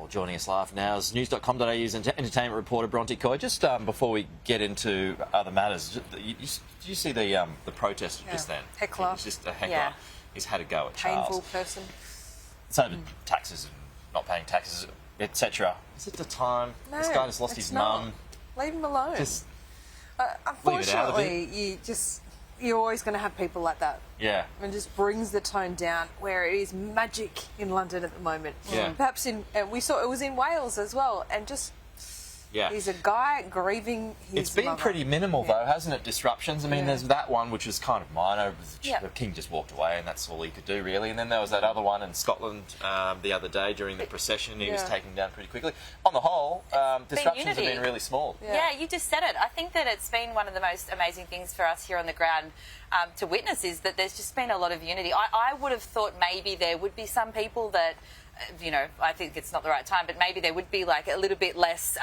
Well, joining us live now is news.com.au's Entertainment Reporter Bronte Coy. Just before we get into other matters, did you see the protest just then? Heckler. It was just a heckler. Yeah. He's had a go at Charles. Painful person. It's over taxes and not paying taxes, etc. Is it the time? No, this guy just lost his mum. Leave him alone. Just unfortunately, you're always going to have people like that. Yeah. And just brings the tone down, where it is magic in London at the moment. Yeah. Perhaps we saw it was in Wales as well, and just. Yeah. He's a guy grieving his It's been mother. pretty minimal, though, hasn't it? Disruptions. I mean, there's that one which was kind of minor. The King just walked away, and that's all he could do, really. And then there was that other one in Scotland the other day during the procession. He was taken down pretty quickly. On the whole, disruptions have been really small. Yeah, you just said it. I think that it's been one of the most amazing things for us here on the ground to witness is that there's just been a lot of unity. I would have thought maybe there would be some people that... I think it's not the right time, but maybe there would be like a little bit less,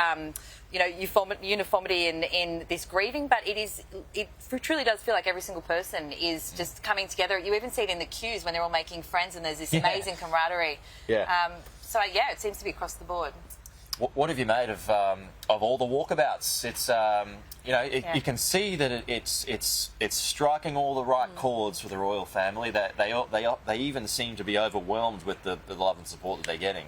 uniformity in this grieving. But it truly does feel like every single person is just coming together. You even see it in the queues when they're all making friends, and there's this amazing camaraderie. Yeah. It seems to be across the board. What have you made of all the walkabouts? It's you can see that it's striking all the right chords for the royal family. That they even seem to be overwhelmed with the love and support that they're getting.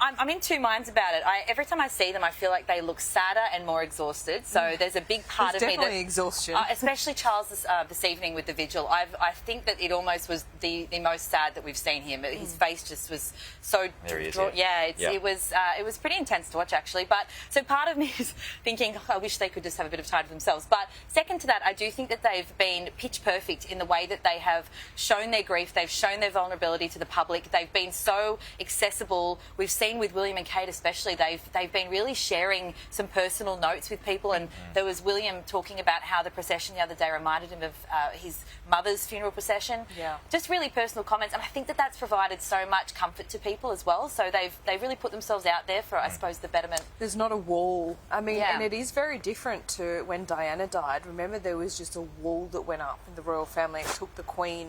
I'm in two minds about it. Every time I see them, I feel like they look sadder and more exhausted. So there's a big part of me that definitely exhaustion. Especially Charles this evening with the vigil. I think that it almost was the most sad that we've seen him. His face just was so it was pretty intense to watch, actually. But so part of me is thinking, I wish they could just have a bit of time for themselves. But second to that, I do think that they've been pitch perfect in the way that they have shown their grief. They've shown their vulnerability to the public. They've been so accessible. We've seen with William and Kate especially, they've been really sharing some personal notes with people. And there was William talking about how the procession the other day reminded him of his mother's funeral procession. Yeah. Just really personal comments. And I think that that's provided so much comfort to people as well. So they've really put themselves out there for, I suppose, the betterment. There's not a wall. I mean, and it is very different to when Diana died. Remember, there was just a wall that went up in the royal family. It took the Queen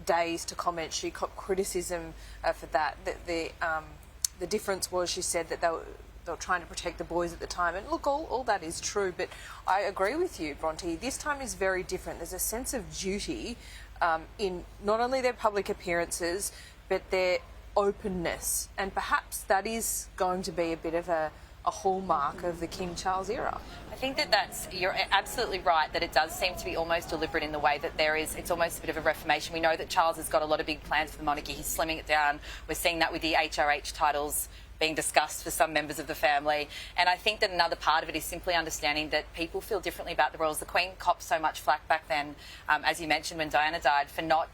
days to comment. She got criticism for that. The difference was, she said that they were trying to protect the boys at the time. And look, all that is true, but I agree with you, Bronte. This time is very different. There's a sense of duty in not only their public appearances, but their openness. And perhaps that is going to be a bit of a hallmark of the King Charles era. I think that you're absolutely right, that it does seem to be almost deliberate in the way that it's almost a bit of a reformation. We know that Charles has got a lot of big plans for the monarchy. He's slimming it down. We're seeing that with the HRH titles being discussed for some members of the family. And I think that another part of it is simply understanding that people feel differently about the royals. The Queen copped so much flack back then, as you mentioned, when Diana died, for not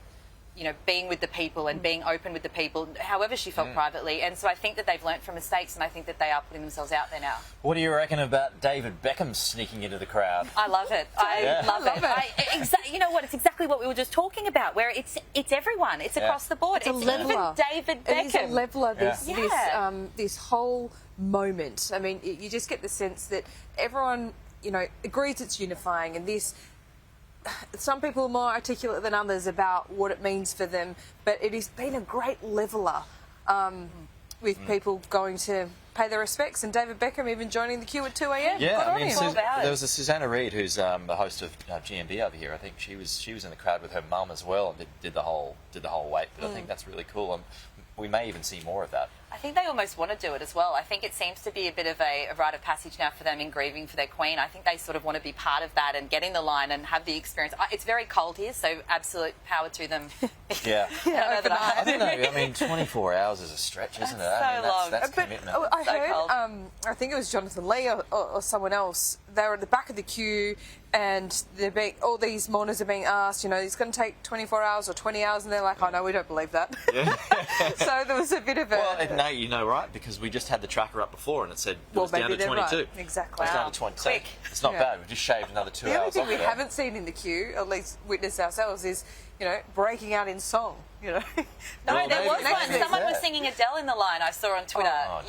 being with the people and being open with the people, however she felt privately. And so I think that they've learnt from mistakes, and I think that they are putting themselves out there now. What do you reckon about David Beckham sneaking into the crowd? I love it. I love it. You know what? It's exactly what we were just talking about, where it's everyone. It's across the board. It's a leveler. Even David Beckham. It is a leveler, this whole moment. I mean, you just get the sense that everyone, agrees it's unifying, and this... Some people are more articulate than others about what it means for them, but it has been a great leveller with people going to pay their respects, and David Beckham even joining the queue at 2 a.m. Yeah, there was a Susanna Reid, who's the host of GMB over here. I think she was in the crowd with her mum as well, and did the whole wait. But I think that's really cool, and we may even see more of that. I think they almost want to do it as well. I think it seems to be a bit of a rite of passage now for them in grieving for their Queen. I think they sort of want to be part of that and get in the line and have the experience. It's very cold here, so absolute power to them. Yeah. I don't know. I mean, 24 hours is a stretch, isn't it? That's commitment. I heard, I think it was Jonathan Lee or someone else. They were at the back of the queue, and all these mourners are being asked, it's going to take 24 hours or 20 hours, and they're like, oh no, we don't believe that. Yeah. So there was a bit of a... Well, right, because we just had the tracker up before, and it said it was down to 22. Right. Exactly. It was down to 20. So it's not bad. We've just shaved another 2 hours. The only thing we haven't seen in the queue, at least witnessed ourselves, is, breaking out in song. No, there was one. Someone was singing Adele in the line, I saw on Twitter. Of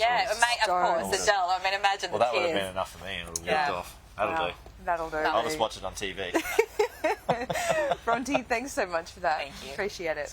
course, Adele. I mean, imagine the that tears. Would have been enough for me, and it would have walked off. That'll do. That'll do. I'll just watch it on TV. Bronte, thanks so much for that. Thank you. Appreciate it.